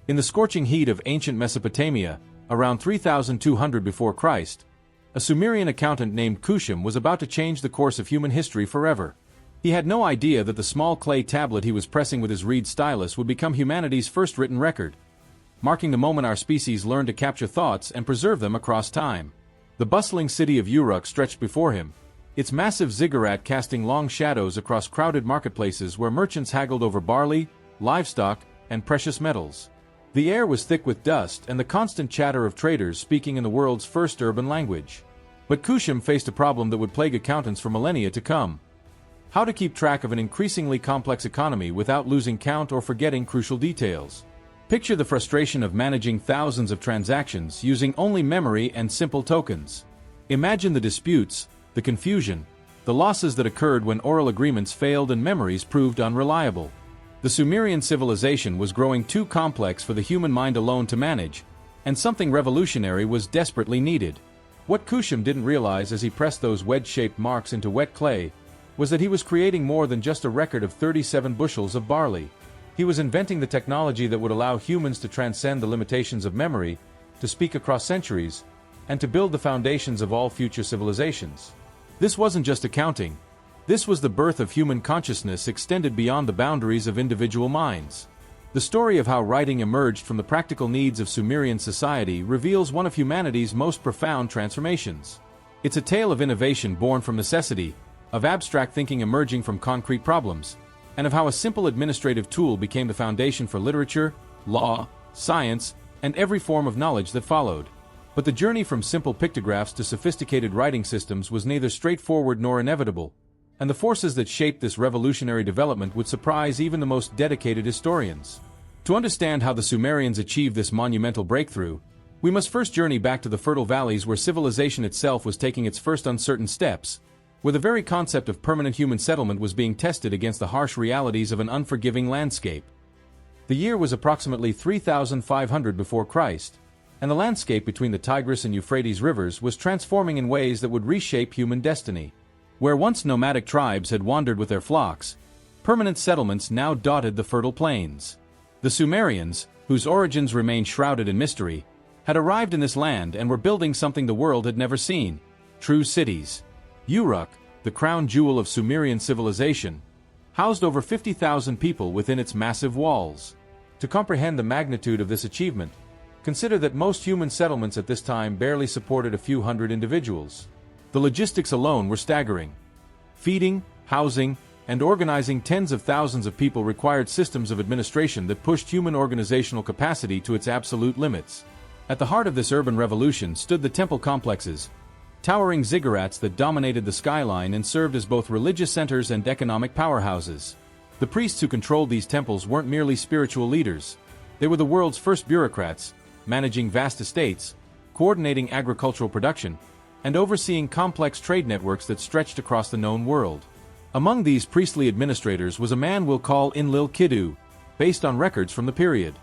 In the scorching heat of ancient Mesopotamia, around 3200 before Christ, a Sumerian accountant named Cuneiform was about to change the course of human history forever. He had no idea that the small clay tablet he was pressing with his reed stylus would become humanity's first written record, marking the moment our species learned to capture thoughts and preserve them across time. The bustling city of Uruk stretched before him, its massive ziggurat casting long shadows across crowded marketplaces where merchants haggled over barley, livestock, and precious metals. The air was thick with dust and the constant chatter of traders speaking in the world's first urban language. But Cuneiform faced a problem that would plague accountants for millennia to come: how to keep track of an increasingly complex economy without losing count or forgetting crucial details. Picture the frustration of managing thousands of transactions using only memory and simple tokens. Imagine the disputes, the confusion, the losses that occurred when oral agreements failed and memories proved unreliable. The Sumerian civilization was growing too complex for the human mind alone to manage, and something revolutionary was desperately needed. What Cuneiform didn't realize as he pressed those wedge-shaped marks into wet clay was that he was creating more than just a record of 37 bushels of barley. He was inventing the technology that would allow humans to transcend the limitations of memory, to speak across centuries, and to build the foundations of all future civilizations. This wasn't just accounting. This was the birth of human consciousness extended beyond the boundaries of individual minds. The story of how writing emerged from the practical needs of Sumerian society reveals one of humanity's most profound transformations. It's a tale of innovation born from necessity, of abstract thinking emerging from concrete problems, and of how a simple administrative tool became the foundation for literature, law, science, and every form of knowledge that followed. But the journey from simple pictographs to sophisticated writing systems was neither straightforward nor inevitable, and the forces that shaped this revolutionary development would surprise even the most dedicated historians. To understand how the Sumerians achieved this monumental breakthrough, we must first journey back to the fertile valleys where civilization itself was taking its first uncertain steps, where the very concept of permanent human settlement was being tested against the harsh realities of an unforgiving landscape. The year was approximately 3500 before Christ, and the landscape between the Tigris and Euphrates rivers was transforming in ways that would reshape human destiny. Where once nomadic tribes had wandered with their flocks, permanent settlements now dotted the fertile plains. The Sumerians, whose origins remained shrouded in mystery, had arrived in this land and were building something the world had never seen: true cities. Uruk, the crown jewel of Sumerian civilization, housed over 50,000 people within its massive walls. To comprehend the magnitude of this achievement, consider that most human settlements at this time barely supported a few hundred individuals. The logistics alone were staggering. Feeding, housing, and organizing tens of thousands of people required systems of administration that pushed human organizational capacity to its absolute limits. At the heart of this urban revolution stood the temple complexes, towering ziggurats that dominated the skyline and served as both religious centers and economic powerhouses. The priests who controlled these temples weren't merely spiritual leaders. They were the world's first bureaucrats, managing vast estates, coordinating agricultural production, and overseeing complex trade networks that stretched across the known world. Among these priestly administrators was a man we'll call Enlil-Kiddu, based on records from the period.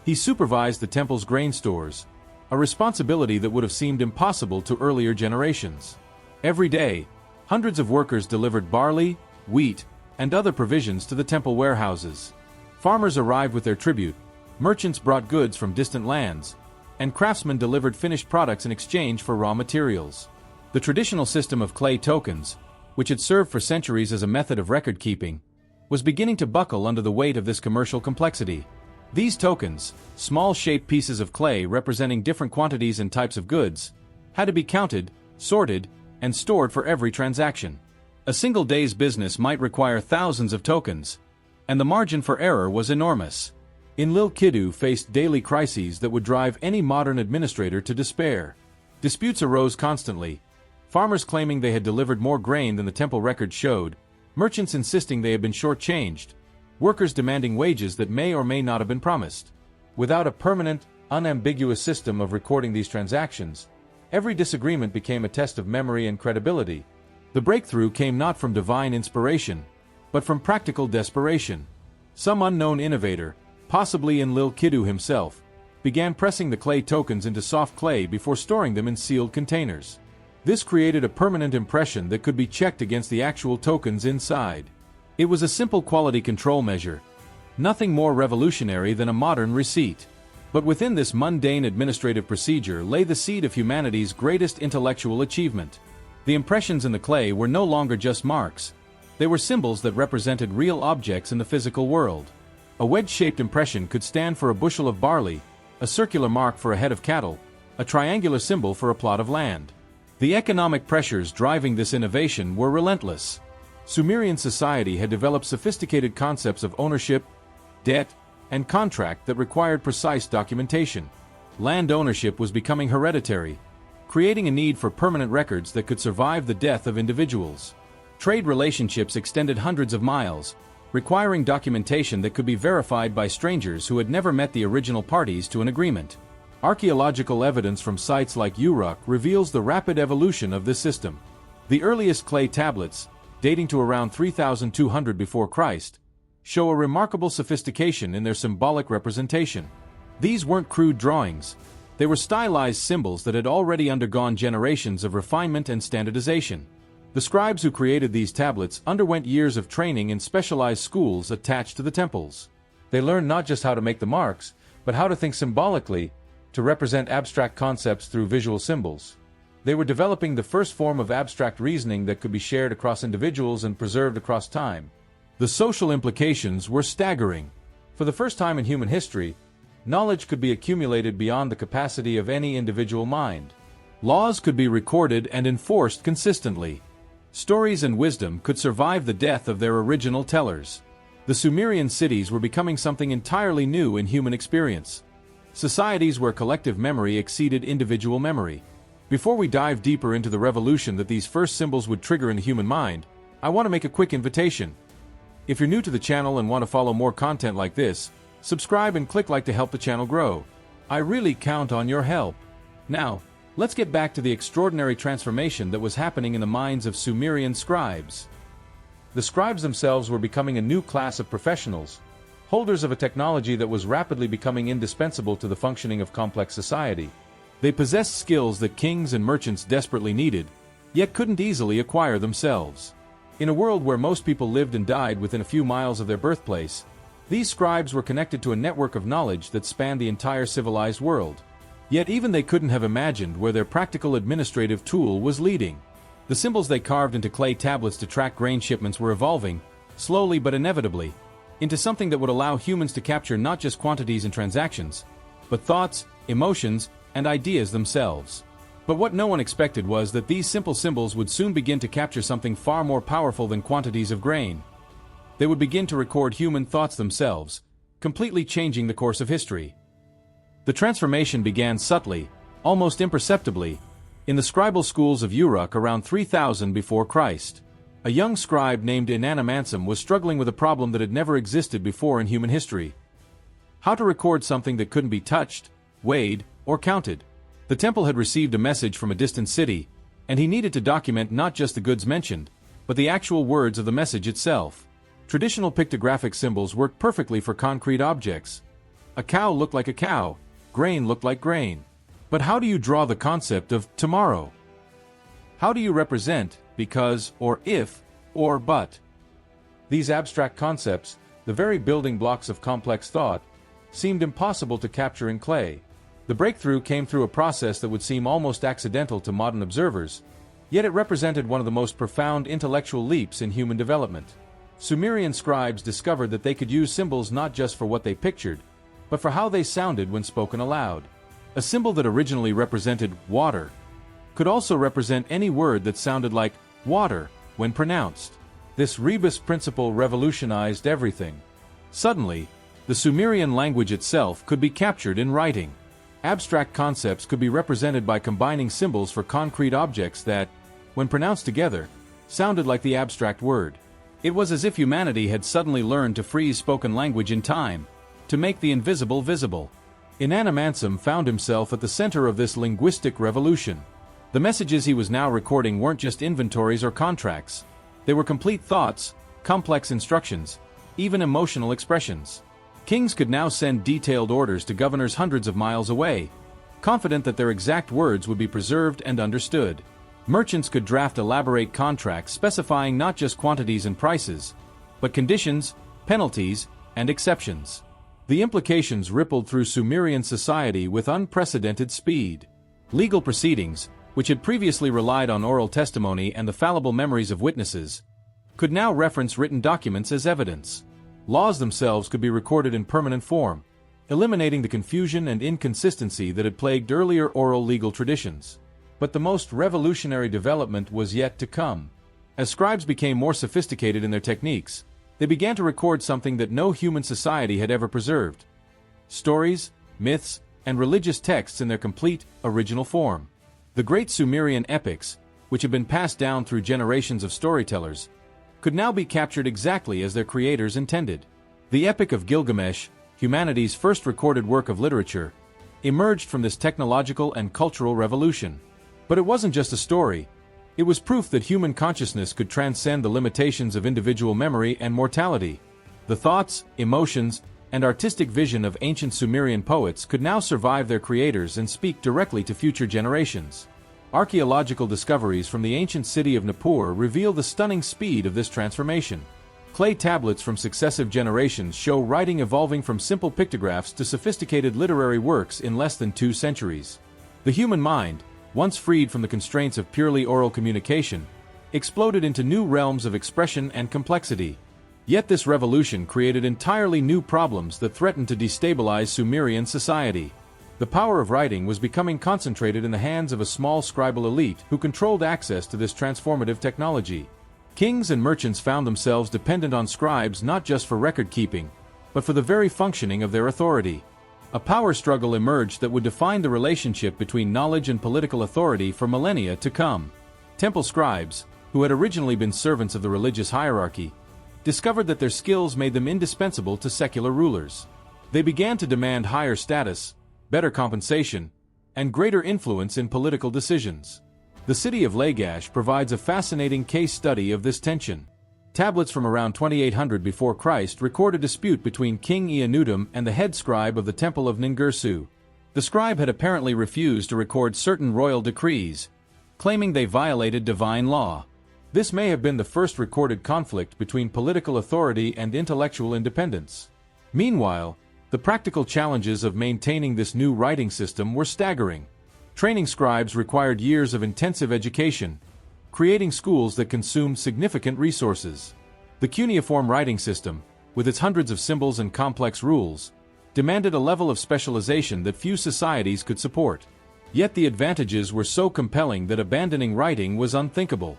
He supervised the temple's grain stores, a responsibility that would have seemed impossible to earlier generations. Every day, hundreds of workers delivered barley, wheat, and other provisions to the temple warehouses. Farmers arrived with their tribute, merchants brought goods from distant lands, and craftsmen delivered finished products in exchange for raw materials. The traditional system of clay tokens, which had served for centuries as a method of record-keeping, was beginning to buckle under the weight of this commercial complexity. These tokens, small shaped pieces of clay representing different quantities and types of goods, had to be counted, sorted, and stored for every transaction. A single day's business might require thousands of tokens, and the margin for error was enormous. Enlil-Kiddu faced daily crises that would drive any modern administrator to despair. Disputes arose constantly, farmers claiming they had delivered more grain than the temple records showed, merchants insisting they had been shortchanged, workers demanding wages that may or may not have been promised. Without a permanent, unambiguous system of recording these transactions, every disagreement became a test of memory and credibility. The breakthrough came not from divine inspiration, but from practical desperation. Some unknown innovator, possibly Enlil-Kiddu himself, began pressing the clay tokens into soft clay before storing them in sealed containers. This created a permanent impression that could be checked against the actual tokens inside. It was a simple quality control measure, nothing more revolutionary than a modern receipt. But within this mundane administrative procedure lay the seed of humanity's greatest intellectual achievement. The impressions in the clay were no longer just marks. They were symbols that represented real objects in the physical world. A wedge-shaped impression could stand for a bushel of barley, a circular mark for a head of cattle, a triangular symbol for a plot of land. The economic pressures driving this innovation were relentless. Sumerian society had developed sophisticated concepts of ownership, debt, and contract that required precise documentation. Land ownership was becoming hereditary, creating a need for permanent records that could survive the death of individuals. Trade relationships extended hundreds of miles, requiring documentation that could be verified by strangers who had never met the original parties to an agreement. Archaeological evidence from sites like Uruk reveals the rapid evolution of this system. The earliest clay tablets, dating to around 3200 before Christ, show a remarkable sophistication in their symbolic representation. These weren't crude drawings. They were stylized symbols that had already undergone generations of refinement and standardization. The scribes who created these tablets underwent years of training in specialized schools attached to the temples. They learned not just how to make the marks, but how to think symbolically, to represent abstract concepts through visual symbols. They were developing the first form of abstract reasoning that could be shared across individuals and preserved across time. The social implications were staggering. For the first time in human history, knowledge could be accumulated beyond the capacity of any individual mind. Laws could be recorded and enforced consistently. Stories and wisdom could survive the death of their original tellers. The Sumerian cities were becoming something entirely new in human experience. Societies where collective memory exceeded individual memory. Before we dive deeper into the revolution that these first symbols would trigger in the human mind, I want to make a quick invitation. If you're new to the channel and want to follow more content like this, subscribe and click like to help the channel grow. I really count on your help. Now, let's get back to the extraordinary transformation that was happening in the minds of Sumerian scribes. The scribes themselves were becoming a new class of professionals, holders of a technology that was rapidly becoming indispensable to the functioning of complex society. They possessed skills that kings and merchants desperately needed, yet couldn't easily acquire themselves. In a world where most people lived and died within a few miles of their birthplace, these scribes were connected to a network of knowledge that spanned the entire civilized world. Yet even they couldn't have imagined where their practical administrative tool was leading. The symbols they carved into clay tablets to track grain shipments were evolving, slowly but inevitably, into something that would allow humans to capture not just quantities and transactions, but thoughts, emotions, and ideas themselves. But what no one expected was that these simple symbols would soon begin to capture something far more powerful than quantities of grain. They would begin to record human thoughts themselves, completely changing the course of history. The transformation began subtly, almost imperceptibly, in the scribal schools of Uruk around 3000 before Christ. A young scribe named Inanamansim was struggling with a problem that had never existed before in human history. How to record something that couldn't be touched, weighed, or counted. The temple had received a message from a distant city, and he needed to document not just the goods mentioned, but the actual words of the message itself. Traditional pictographic symbols worked perfectly for concrete objects. A cow looked like a cow, grain looked like grain. But how do you draw the concept of tomorrow? How do you represent because, or if, or but? These abstract concepts, the very building blocks of complex thought, seemed impossible to capture in clay. The breakthrough came through a process that would seem almost accidental to modern observers, yet it represented one of the most profound intellectual leaps in human development. Sumerian scribes discovered that they could use symbols not just for what they pictured, but for how they sounded when spoken aloud. A symbol that originally represented water could also represent any word that sounded like water when pronounced. This rebus principle revolutionized everything. Suddenly, the Sumerian language itself could be captured in writing. Abstract concepts could be represented by combining symbols for concrete objects that, when pronounced together, sounded like the abstract word. It was as if humanity had suddenly learned to freeze spoken language in time, to make the invisible visible. Inanamansim found himself at the center of this linguistic revolution. The messages he was now recording weren't just inventories or contracts. They were complete thoughts, complex instructions, even emotional expressions. Kings could now send detailed orders to governors hundreds of miles away, confident that their exact words would be preserved and understood. Merchants could draft elaborate contracts specifying not just quantities and prices, but conditions, penalties, and exceptions. The implications rippled through Sumerian society with unprecedented speed. Legal proceedings, which had previously relied on oral testimony and the fallible memories of witnesses, could now reference written documents as evidence. Laws themselves could be recorded in permanent form, eliminating the confusion and inconsistency that had plagued earlier oral legal traditions. But the most revolutionary development was yet to come. As scribes became more sophisticated in their techniques, they began to record something that no human society had ever preserved: stories, myths, and religious texts in their complete, original form. The great Sumerian epics, which had been passed down through generations of storytellers, could now be captured exactly as their creators intended. The Epic of Gilgamesh, humanity's first recorded work of literature, emerged from this technological and cultural revolution. But it wasn't just a story. It was proof that human consciousness could transcend the limitations of individual memory and mortality. The thoughts, emotions, and artistic vision of ancient Sumerian poets could now survive their creators and speak directly to future generations. Archaeological discoveries from the ancient city of Nippur reveal the stunning speed of this transformation. Clay tablets from successive generations show writing evolving from simple pictographs to sophisticated literary works in less than 2 centuries. The human mind, once freed from the constraints of purely oral communication, exploded into new realms of expression and complexity. Yet this revolution created entirely new problems that threatened to destabilize Sumerian society. The power of writing was becoming concentrated in the hands of a small scribal elite who controlled access to this transformative technology. Kings and merchants found themselves dependent on scribes not just for record-keeping, but for the very functioning of their authority. A power struggle emerged that would define the relationship between knowledge and political authority for millennia to come. Temple scribes, who had originally been servants of the religious hierarchy, discovered that their skills made them indispensable to secular rulers. They began to demand higher status, better compensation, and greater influence in political decisions. The city of Lagash provides a fascinating case study of this tension. Tablets from around 2800 before Christ record a dispute between King Eanudum and the head scribe of the Temple of Ningirsu. The scribe had apparently refused to record certain royal decrees, claiming they violated divine law. This may have been the first recorded conflict between political authority and intellectual independence. Meanwhile, the practical challenges of maintaining this new writing system were staggering. Training scribes required years of intensive education, creating schools that consumed significant resources. The cuneiform writing system, with its hundreds of symbols and complex rules, demanded a level of specialization that few societies could support. Yet the advantages were so compelling that abandoning writing was unthinkable.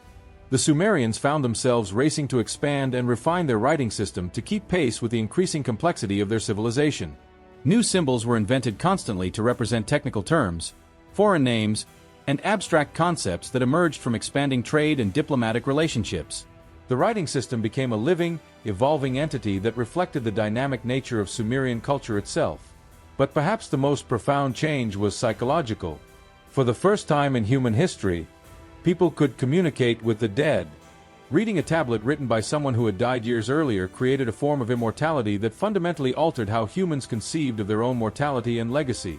The Sumerians found themselves racing to expand and refine their writing system to keep pace with the increasing complexity of their civilization. New symbols were invented constantly to represent technical terms, foreign names, and abstract concepts that emerged from expanding trade and diplomatic relationships. The writing system became a living, evolving entity that reflected the dynamic nature of Sumerian culture itself. But perhaps the most profound change was psychological. For the first time in human history, people could communicate with the dead. Reading a tablet written by someone who had died years earlier created a form of immortality that fundamentally altered how humans conceived of their own mortality and legacy.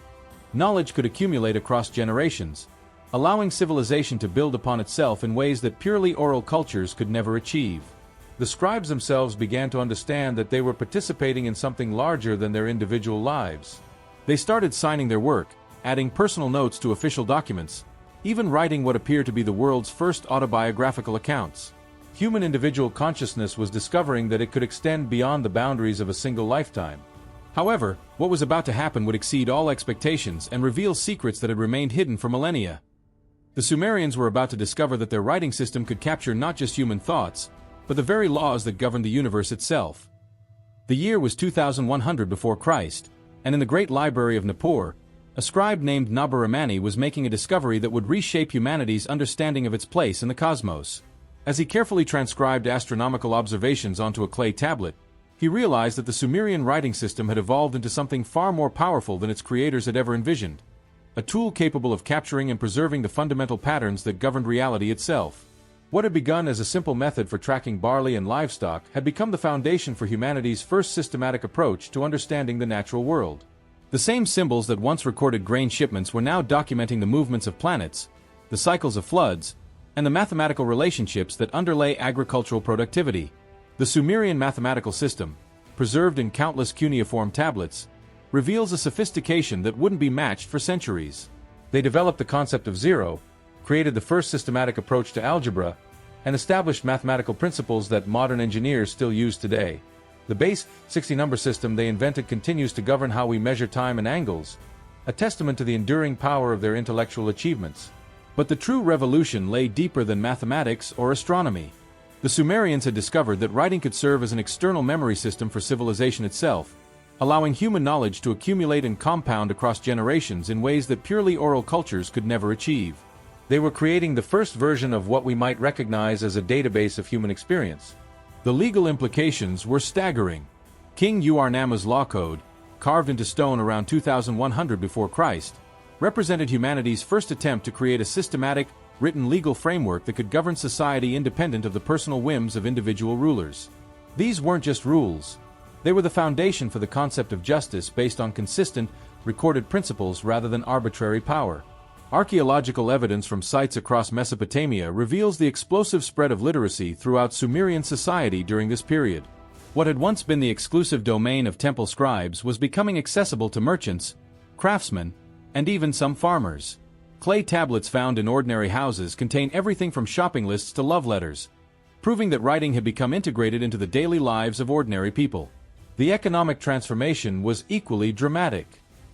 Knowledge could accumulate across generations, allowing civilization to build upon itself in ways that purely oral cultures could never achieve. The scribes themselves began to understand that they were participating in something larger than their individual lives. They started signing their work, adding personal notes to official documents, even writing what appeared to be the world's first autobiographical accounts. Human individual consciousness was discovering that it could extend beyond the boundaries of a single lifetime. However, what was about to happen would exceed all expectations and reveal secrets that had remained hidden for millennia. The Sumerians were about to discover that their writing system could capture not just human thoughts, but the very laws that governed the universe itself. The year was 2100 before Christ, and in the great library of Nippur, a scribe named Nabaramani was making a discovery that would reshape humanity's understanding of its place in the cosmos. As he carefully transcribed astronomical observations onto a clay tablet, he realized that the Sumerian writing system had evolved into something far more powerful than its creators had ever envisioned. A tool capable of capturing and preserving the fundamental patterns that governed reality itself. What had begun as a simple method for tracking barley and livestock had become the foundation for humanity's first systematic approach to understanding the natural world. The same symbols that once recorded grain shipments were now documenting the movements of planets, the cycles of floods, and the mathematical relationships that underlay agricultural productivity. The Sumerian mathematical system, preserved in countless cuneiform tablets, reveals a sophistication that wouldn't be matched for centuries. They developed the concept of zero, created the first systematic approach to algebra, and established mathematical principles that modern engineers still use today. The base 60 number system they invented continues to govern how we measure time and angles, a testament to the enduring power of their intellectual achievements. But the true revolution lay deeper than mathematics or astronomy. The Sumerians had discovered that writing could serve as an external memory system for civilization itself, allowing human knowledge to accumulate and compound across generations in ways that purely oral cultures could never achieve. They were creating the first version of what we might recognize as a database of human experience. The legal implications were staggering. King Ur-Namma's law code, carved into stone around 2100 before Christ, represented humanity's first attempt to create a systematic, written legal framework that could govern society independent of the personal whims of individual rulers. These weren't just rules. They were the foundation for the concept of justice based on consistent, recorded principles rather than arbitrary power. Archaeological evidence from sites across Mesopotamia reveals the explosive spread of literacy throughout Sumerian society during this period. What had once been the exclusive domain of temple scribes was becoming accessible to merchants, craftsmen, and even some farmers. Clay tablets found in ordinary houses contain everything from shopping lists to love letters, proving that writing had become integrated into the daily lives of ordinary people. The economic transformation was equally dramatic.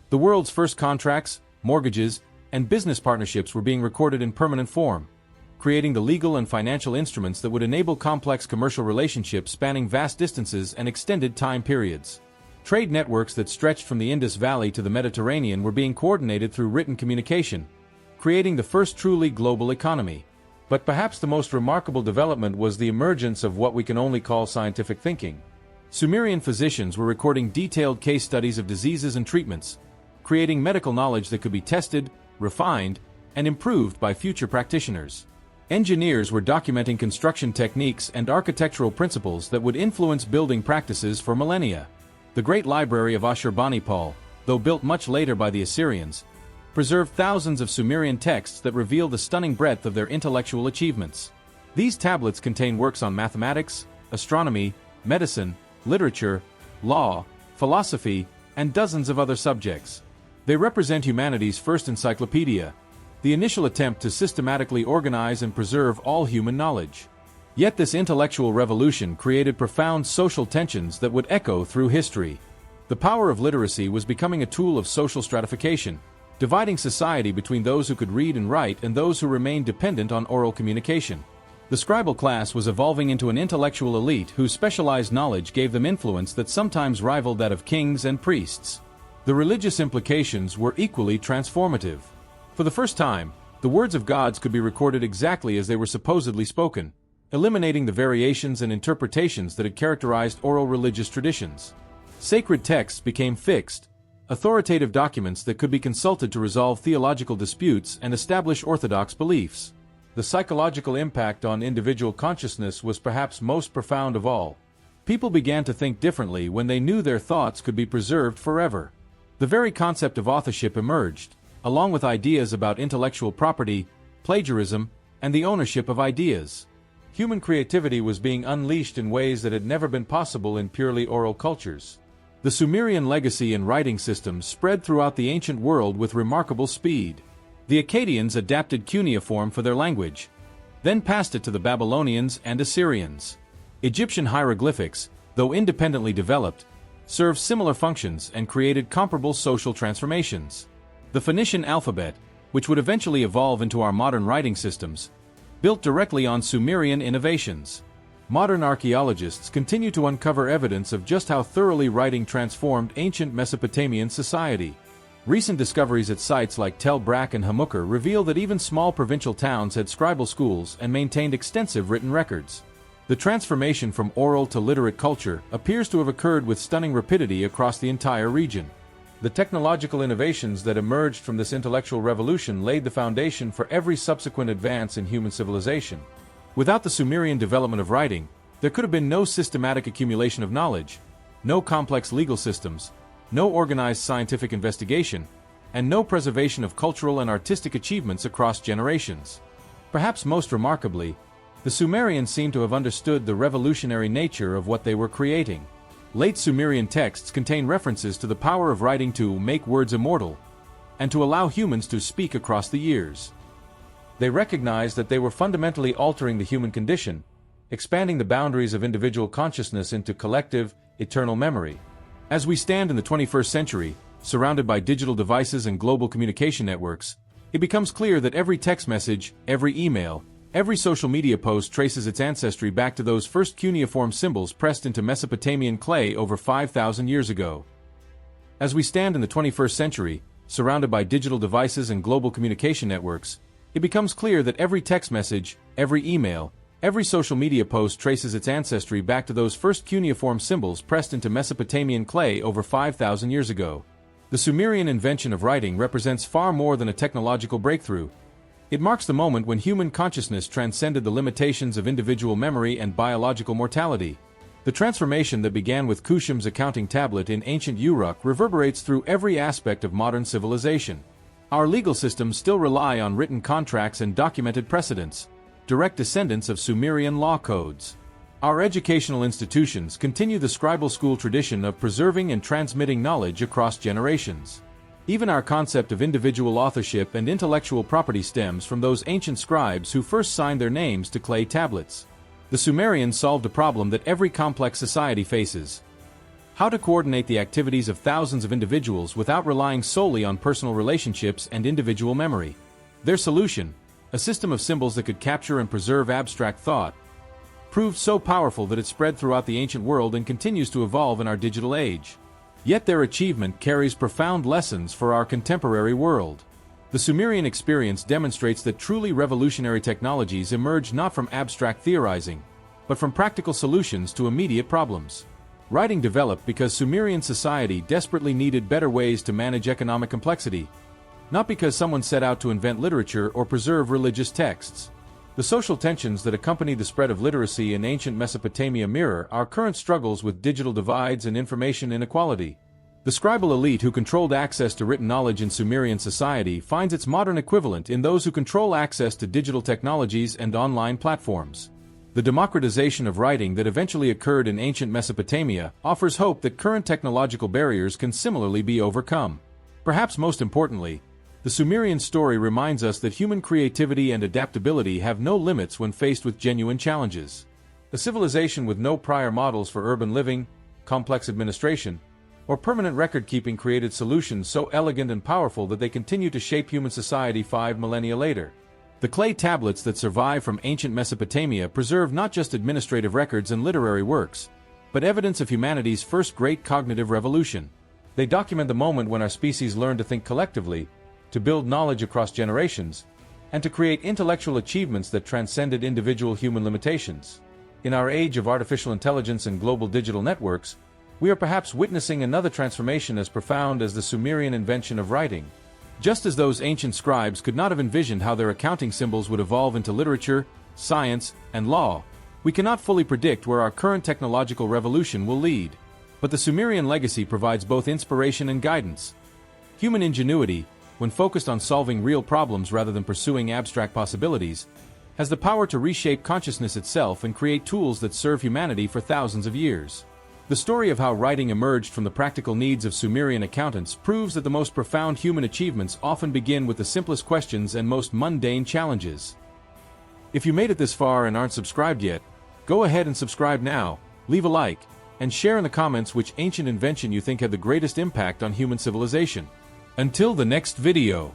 The world's first contracts, mortgages, and business partnerships were being recorded in permanent form, creating the legal and financial instruments that would enable complex commercial relationships spanning vast distances and extended time periods. Trade networks that stretched from the Indus Valley to the Mediterranean were being coordinated through written communication, creating the first truly global economy. But perhaps the most remarkable development was the emergence of what we can only call scientific thinking. Sumerian physicians were recording detailed case studies of diseases and treatments, creating medical knowledge that could be tested, refined, and improved by future practitioners. Engineers were documenting construction techniques and architectural principles that would influence building practices for millennia. The Great Library of Ashurbanipal, though built much later by the Assyrians, preserved thousands of Sumerian texts that reveal the stunning breadth of their intellectual achievements. These tablets contain works on mathematics, astronomy, medicine, literature, law, philosophy, and dozens of other subjects. They represent humanity's first encyclopedia, the initial attempt to systematically organize and preserve all human knowledge. Yet this intellectual revolution created profound social tensions that would echo through history. The power of literacy was becoming a tool of social stratification, dividing society between those who could read and write and those who remained dependent on oral communication. The scribal class was evolving into an intellectual elite whose specialized knowledge gave them influence that sometimes rivaled that of kings and priests. The religious implications were equally transformative. For the first time, the words of gods could be recorded exactly as they were supposedly spoken, eliminating the variations and interpretations that had characterized oral religious traditions. Sacred texts became fixed, authoritative documents that could be consulted to resolve theological disputes and establish orthodox beliefs. The psychological impact on individual consciousness was perhaps most profound of all. People began to think differently when they knew their thoughts could be preserved forever. The very concept of authorship emerged, along with ideas about intellectual property, plagiarism, and the ownership of ideas. Human creativity was being unleashed in ways that had never been possible in purely oral cultures. The Sumerian legacy in writing systems spread throughout the ancient world with remarkable speed. The Akkadians adapted cuneiform for their language, then passed it to the Babylonians and Assyrians. Egyptian hieroglyphics, though independently developed, served similar functions and created comparable social transformations. The Phoenician alphabet, which would eventually evolve into our modern writing systems, built directly on Sumerian innovations. Modern archaeologists continue to uncover evidence of just how thoroughly writing transformed ancient Mesopotamian society. Recent discoveries at sites like Tel Brak and Hamukar reveal that even small provincial towns had scribal schools and maintained extensive written records. The transformation from oral to literate culture appears to have occurred with stunning rapidity across the entire region. The technological innovations that emerged from this intellectual revolution laid the foundation for every subsequent advance in human civilization. Without the Sumerian development of writing, there could have been no systematic accumulation of knowledge, no complex legal systems, no organized scientific investigation, and no preservation of cultural and artistic achievements across generations. Perhaps most remarkably, the Sumerians seem to have understood the revolutionary nature of what they were creating. Late Sumerian texts contain references to the power of writing to make words immortal, and to allow humans to speak across the years. They recognized that they were fundamentally altering the human condition, expanding the boundaries of individual consciousness into collective, eternal memory. As we stand in the 21st century, surrounded by digital devices and global communication networks, it becomes clear that every text message, every email, every social media post traces its ancestry back to those first cuneiform symbols pressed into Mesopotamian clay over 5,000 years ago. As we stand in the 21st century, surrounded by digital devices and global communication networks, it becomes clear that every text message, every email, every social media post traces its ancestry back to those first cuneiform symbols pressed into Mesopotamian clay over 5,000 years ago. The Sumerian invention of writing represents far more than a technological breakthrough. It marks the moment when human consciousness transcended the limitations of individual memory and biological mortality. The transformation that began with Cushem's accounting tablet in ancient Uruk reverberates through every aspect of modern civilization. Our legal systems still rely on written contracts and documented precedents, direct descendants of Sumerian law codes. Our educational institutions continue the scribal school tradition of preserving and transmitting knowledge across generations. Even our concept of individual authorship and intellectual property stems from those ancient scribes who first signed their names to clay tablets. The Sumerians solved a problem that every complex society faces: how to coordinate the activities of thousands of individuals without relying solely on personal relationships and individual memory. Their solution, a system of symbols that could capture and preserve abstract thought, proved so powerful that it spread throughout the ancient world and continues to evolve in our digital age. Yet their achievement carries profound lessons for our contemporary world. The Sumerian experience demonstrates that truly revolutionary technologies emerge not from abstract theorizing, but from practical solutions to immediate problems. Writing developed because Sumerian society desperately needed better ways to manage economic complexity, not because someone set out to invent literature or preserve religious texts. The social tensions that accompany the spread of literacy in ancient Mesopotamia mirror our current struggles with digital divides and information inequality. The scribal elite who controlled access to written knowledge in Sumerian society finds its modern equivalent in those who control access to digital technologies and online platforms. The democratization of writing that eventually occurred in ancient Mesopotamia offers hope that current technological barriers can similarly be overcome. Perhaps most importantly, the Sumerian story reminds us that human creativity and adaptability have no limits when faced with genuine challenges. A civilization with no prior models for urban living, complex administration, or permanent record-keeping created solutions so elegant and powerful that they continue to shape human society 5 millennia later. The clay tablets that survive from ancient Mesopotamia preserve not just administrative records and literary works, but evidence of humanity's first great cognitive revolution. They document the moment when our species learned to think collectively, to build knowledge across generations, and to create intellectual achievements that transcended individual human limitations. In our age of artificial intelligence and global digital networks, we are perhaps witnessing another transformation as profound as the Sumerian invention of writing. Just as those ancient scribes could not have envisioned how their accounting symbols would evolve into literature, science, and law, we cannot fully predict where our current technological revolution will lead. But the Sumerian legacy provides both inspiration and guidance. Human ingenuity, when focused on solving real problems rather than pursuing abstract possibilities, has the power to reshape consciousness itself and create tools that serve humanity for thousands of years. The story of how writing emerged from the practical needs of Sumerian accountants proves that the most profound human achievements often begin with the simplest questions and most mundane challenges. If you made it this far and aren't subscribed yet, go ahead and subscribe now, leave a like, and share in the comments which ancient invention you think had the greatest impact on human civilization. Until the next video.